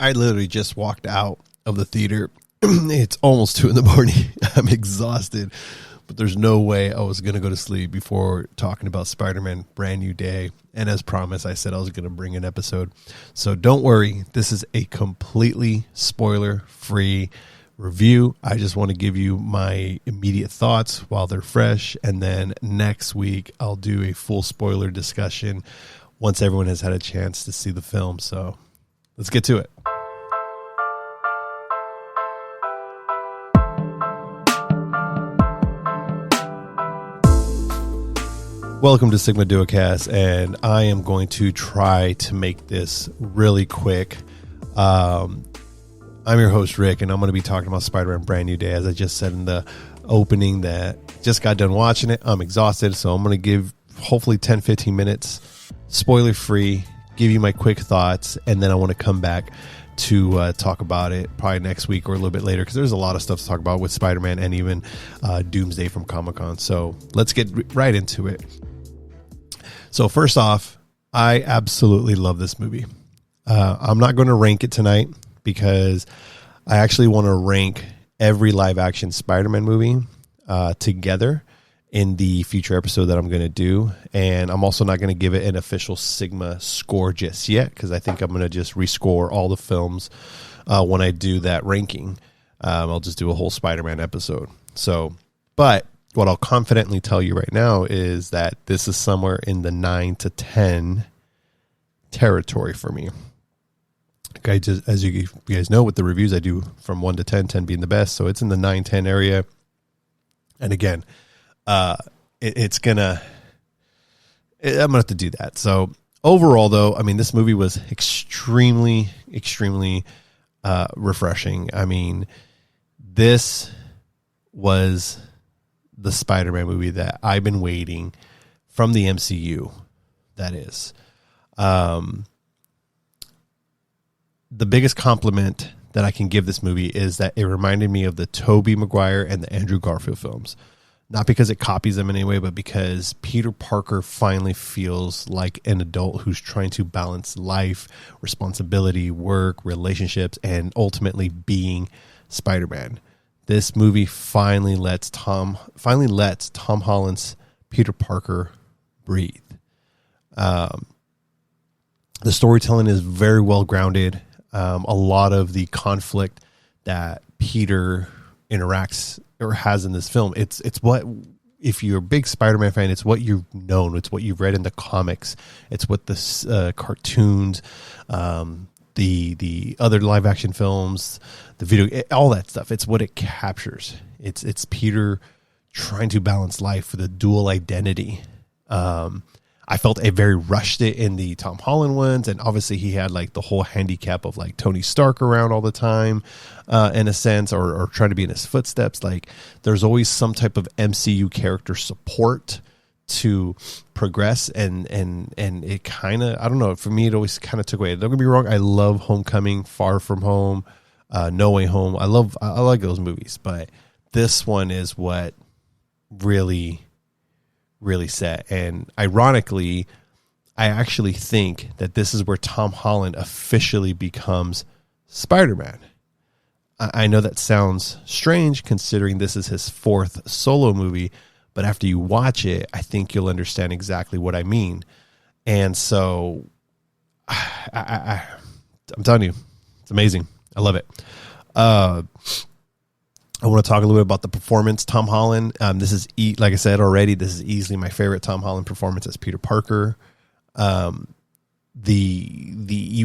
I literally just walked out of the theater. It's almost 2 a.m. I'm exhausted, but there's no way I was going to go to sleep before talking about Spider-Man Brand New Day. And as promised, I said I was going to bring an episode. So don't worry. This is a completely spoiler-free review. I just want to give you my immediate thoughts while they're fresh. And then next week, I'll do a full spoiler discussion once everyone has had a chance to see the film. So let's get to it. Welcome to Sigma Duocast, and I am going to try to make this really quick. I'm your host, Rick, and I'm going to be talking about Spider-Man Brand New Day. As I just said in the opening, that just got done watching it. I'm exhausted, so I'm going to give hopefully 10-15 minutes, spoiler-free, give you my quick thoughts, and then I want to come back to talk about it probably next week or a little bit later, because there's a lot of stuff to talk about with Spider-Man and even Doomsday from Comic-Con. So let's get right into it. So first off, I absolutely love this movie. I'm not going to rank it tonight because I actually want to rank every live action Spider-Man movie together in the future episode that I'm going to do. And I'm also not going to give it an official Sigma score just yet, because I think I'm going to just rescore all the films when I do that ranking. I'll just do a whole Spider-Man episode. So, but what I'll confidently tell you right now is that this is somewhere in the 9 to 10 territory for me. Okay, just as you guys know, with the reviews I do from 1 to 10, 10 being the best. So it's in the 9-10 area. And again, I'm gonna have to do that. So overall, though, I mean, this movie was extremely refreshing. I mean, this was the Spider-Man movie that I've been waiting from the MCU. That is, the biggest compliment that I can give this movie is that it reminded me of the Tobey Maguire and the Andrew Garfield films. Not because it copies them in any way, but because Peter Parker finally feels like an adult who's trying to balance life, responsibility, work, relationships, and ultimately being Spider-Man. This movie finally lets Tom Holland's Peter Parker breathe. The storytelling is very well grounded. A lot of the conflict that Peter interacts or has in this film, it's what, if you're a big Spider-Man fan, it's what you've known, it's what you've read in the comics, it's what the cartoons, the other live action films, the video, all that stuff. It's what it captures. It's Peter trying to balance life with a dual identity. I felt it very rushed it in the Tom Holland ones, and obviously he had like the whole handicap of like Tony Stark around all the time, in a sense, or trying to be in his footsteps. Like there's always some type of MCU character support to progress, and it kind of, I don't know, for me it always kind of took away. Don't get me wrong, I love Homecoming, Far From Home, No Way Home. I like those movies, but this one is what really set. And ironically, I actually think that this is where Tom Holland officially becomes Spider-Man. I know that sounds strange considering this is his 4th solo movie, but after you watch it, I think you'll understand exactly what I mean. And so I'm telling you, it's amazing. I love it. I want to talk a little bit about the performance. Tom Holland, this is, like I said already, this is easily my favorite Tom Holland performance as Peter Parker. You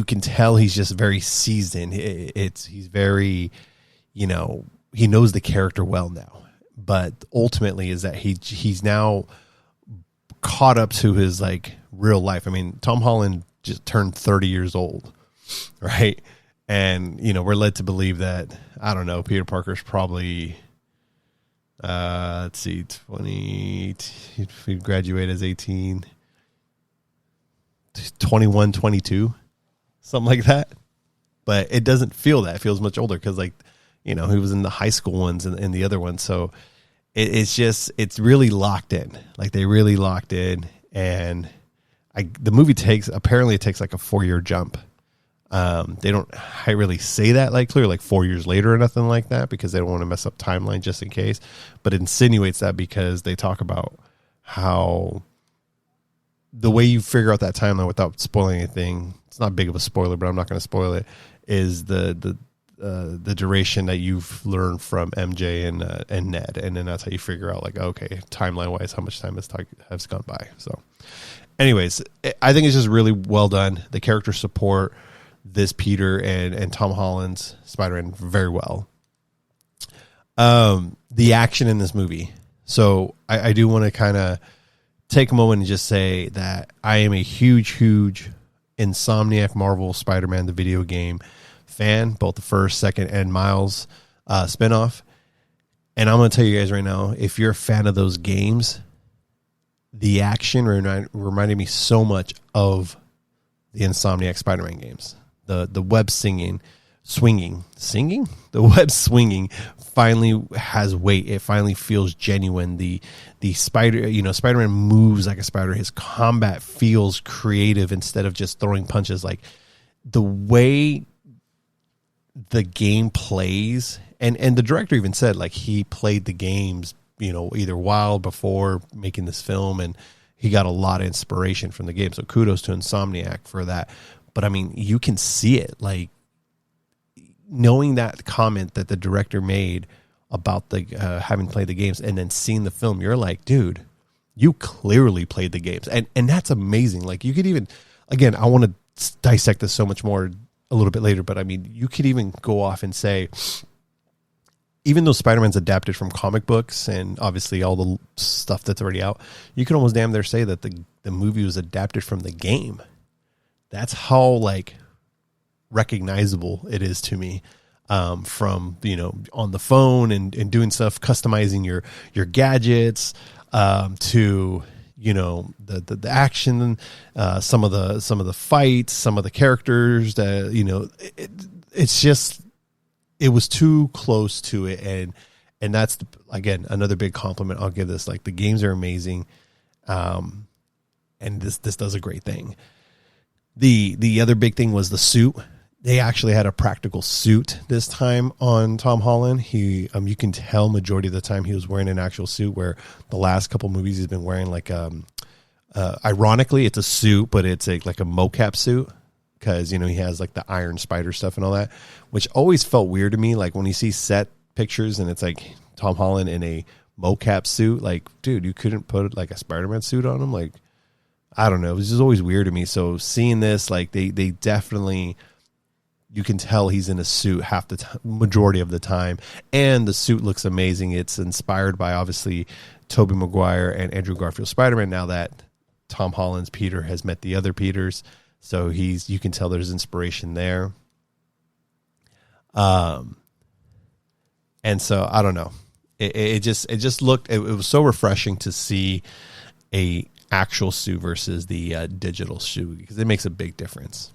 can tell he's just very seasoned. He's very, he knows the character well now. But ultimately, is that he's now caught up to his like real life. I mean, Tom Holland just turned 30 years old, right? And, we're led to believe that, I don't know, Peter Parker's probably, let's see, 20, if he graduated as 18, 21, 22, something like that. But it doesn't feel that. It feels much older because, like, he was in the high school ones and the other ones. So it's really locked in. Like, they really locked in. And the movie takes like a 4-year jump They don't really say that like clear, like 4 years later or nothing like that, because they don't want to mess up timeline just in case. But it insinuates that because they talk about how the way you figure out that timeline without spoiling anything, it's not big of a spoiler, but I'm not going to spoil it, is the duration that you've learned from MJ and Ned, and then that's how you figure out like, okay, timeline wise, how much time has gone by. So, anyways, I think it's just really well done. The character support this Peter and Tom Holland's Spider-Man very well. The action in this movie. So I do want to kind of take a moment and just say that I am a huge Insomniac Marvel Spider-Man, the video game fan, both the first, second, and Miles spinoff. And I'm going to tell you guys right now, if you're a fan of those games, the action reminded me so much of the Insomniac Spider-Man games. The web swinging, the web swinging finally has weight. It finally feels genuine. The Spider-Man moves like a spider. His combat feels creative instead of just throwing punches. Like the way the game plays, and the director even said like he played the games, either while before making this film, and he got a lot of inspiration from the game. So kudos to Insomniac for that. But I mean, you can see it, like knowing that comment that the director made about the having played the games and then seeing the film, you're like, dude, you clearly played the games. And that's amazing. Like you could even, again, I want to dissect this so much more a little bit later, but I mean, you could even go off and say, even though Spider-Man's adapted from comic books and obviously all the stuff that's already out, you can almost damn near say that the movie was adapted from the game. That's how like recognizable it is to me, from on the phone and doing stuff, customizing your gadgets, to the action, some of the fights, some of the characters that it's just, it was too close to it, and that's again another big compliment I'll give this. Like the games are amazing, and this does a great thing. The other big thing was the suit. They actually had a practical suit this time on Tom Holland. He, you can tell majority of the time he was wearing an actual suit, where the last couple movies he's been wearing like, ironically it's a suit, but it's like a mocap suit. Cause he has like the Iron Spider stuff and all that, which always felt weird to me. Like when you see set pictures and it's like Tom Holland in a mocap suit, like, dude, you couldn't put like a Spider-Man suit on him. Like, I don't know. It was just always weird to me. So seeing this, like they definitely, you can tell he's in a suit half the majority of the time. And the suit looks amazing. It's inspired by obviously Tobey Maguire and Andrew Garfield's Spider-Man. Now that Tom Holland's Peter has met the other Peters. So you can tell there's inspiration there. And so I don't know. It just looked, it was so refreshing to see a actual suit versus the digital suit, because it makes a big difference.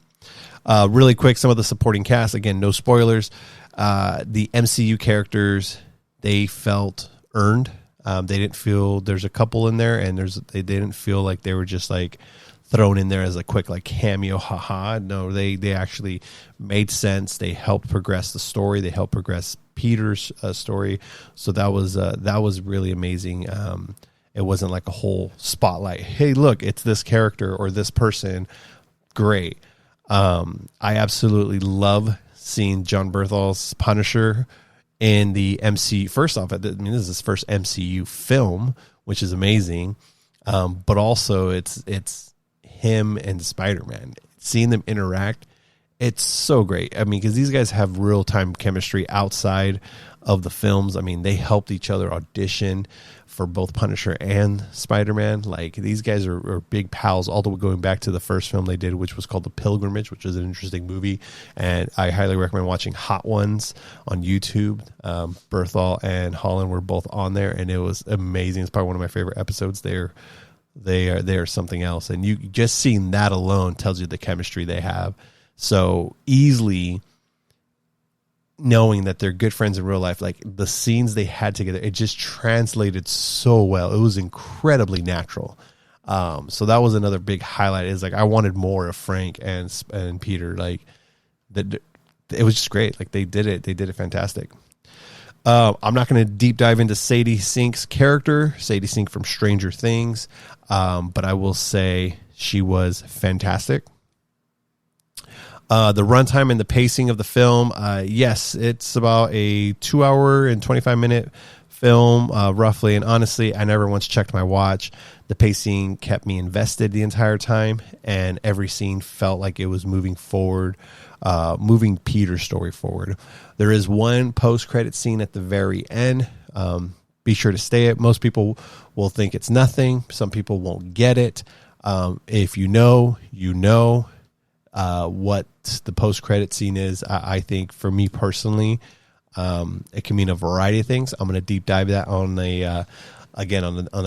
Really quick, some of the supporting cast, again, no spoilers. The MCU characters, they felt earned. They didn't feel, there's a couple in there, and they didn't feel like they were just like thrown in there as a quick like cameo, haha. No, they actually made sense. They helped progress the story. They helped progress Peter's story. So that was really amazing. It wasn't like a whole spotlight. Hey, look, it's this character or this person. Great. I absolutely love seeing John Berthal's Punisher in the MCU. First off, this is his first MCU film, which is amazing. But also it's him and Spider-Man. Seeing them interact, it's so great. I mean, because these guys have real-time chemistry outside of the films. I mean, they helped each other audition for both Punisher and Spider-Man. Like, these guys are big pals, all the way going back to the first film they did, which was called The Pilgrimage, which was an interesting movie. And I highly recommend watching Hot Ones on YouTube. Berthal and Holland were both on there, and it was amazing. It's probably one of my favorite episodes. They are something else. And you just seeing that alone tells you the chemistry they have. So easily knowing that they're good friends in real life, like the scenes they had together, it just translated so well. It was incredibly natural. So that was another big highlight, is like, I wanted more of Frank and Peter. Like, it was just great. Like they did it fantastic. I'm not going to deep dive into Sadie Sink's character, Sadie Sink from Stranger Things, but I will say she was fantastic. The runtime and the pacing of the film, yes, it's about a 2 hour and 25-minute film, roughly. And honestly, I never once checked my watch. The pacing kept me invested the entire time, and every scene felt like it was moving forward, moving Peter's story forward. There is one post-credit scene at the very end. Be sure to stay it. Most people will think it's nothing. Some people won't get it. If you know, what the post-credit scene is. I think for me personally, it can mean a variety of things. I'm going to deep dive that on the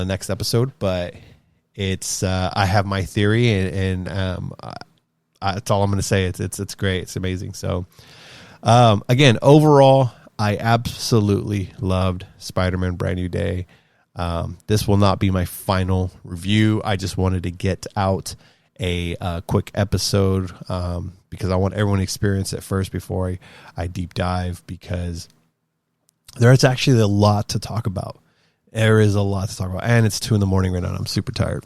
next episode, but it's I have my theory, and that's all I'm going to say. It's great. It's amazing. So again, overall, I absolutely loved Spider-Man Brand New Day. This will not be my final review. I just wanted to get out a quick episode because I want everyone to experience it first before I deep dive, because there is actually a lot to talk about. There is a lot to talk about, and it's 2 a.m. right now, and I'm super tired.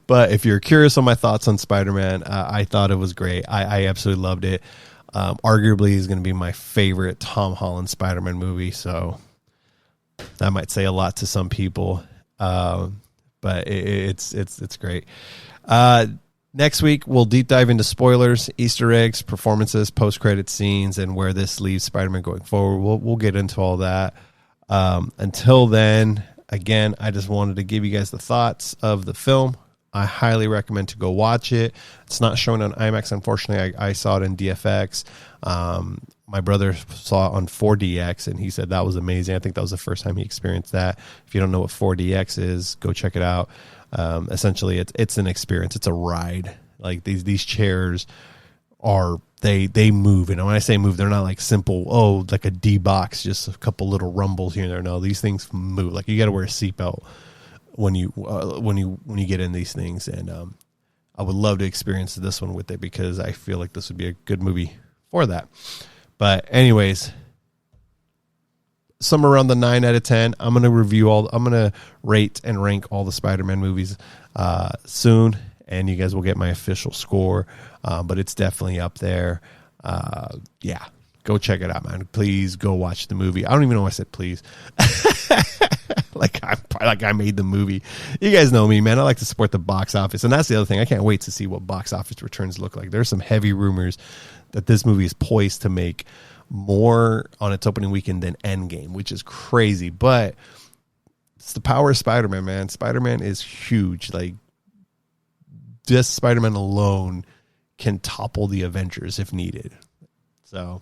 But if you're curious on my thoughts on Spider-Man, I thought it was great. I absolutely loved it. Arguably is going to be my favorite Tom Holland Spider-Man movie, so that might say a lot to some people. But it's great. Next week, we'll deep dive into spoilers, Easter eggs, performances, post-credit scenes, and where this leaves Spider-Man going forward. We'll get into all that. Until then, again, I just wanted to give you guys the thoughts of the film. I highly recommend to go watch it. It's not shown on IMAX, unfortunately. I saw it in DFX. My brother saw it on 4DX, and he said that was amazing. I think that was the first time he experienced that. If you don't know what 4DX is, go check it out. Essentially, it's an experience. It's a ride. Like these chairs are they move, and when I say move, they're not like simple like a D box, just a couple little rumbles here and there. No, these things move. Like you got to wear a seatbelt when you get in these things, and I would love to experience this one with it, because I feel like this would be a good movie for that. But anyways, somewhere around the 9 out of 10. I'm going to rate and rank all the Spider-Man movies soon, and you guys will get my official score. But it's definitely up there. Yeah, go check it out, man. Please go watch the movie. I don't even know why I said please. like I made the movie. You guys know me, man. I like to support the box office, and that's the other thing. I can't wait to see what box office returns look like. There's some heavy rumors that this movie is poised to make more on its opening weekend than Endgame, which is crazy. But it's the power of Spider-Man, man. Spider-Man is huge. Like, just Spider-Man alone can topple the Avengers if needed. So,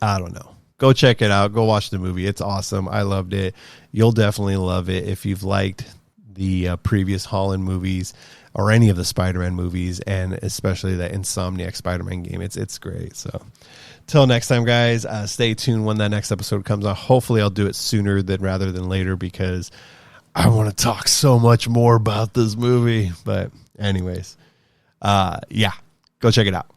I don't know. Go check it out. Go watch the movie. It's awesome. I loved it. You'll definitely love it if you've liked the previous Holland movies or any of the Spider-Man movies, and especially the Insomniac Spider-Man game. It's great. So, till next time, guys, stay tuned when that next episode comes out. Hopefully, I'll do it sooner rather than later, because I want to talk so much more about this movie. But anyways, yeah, go check it out.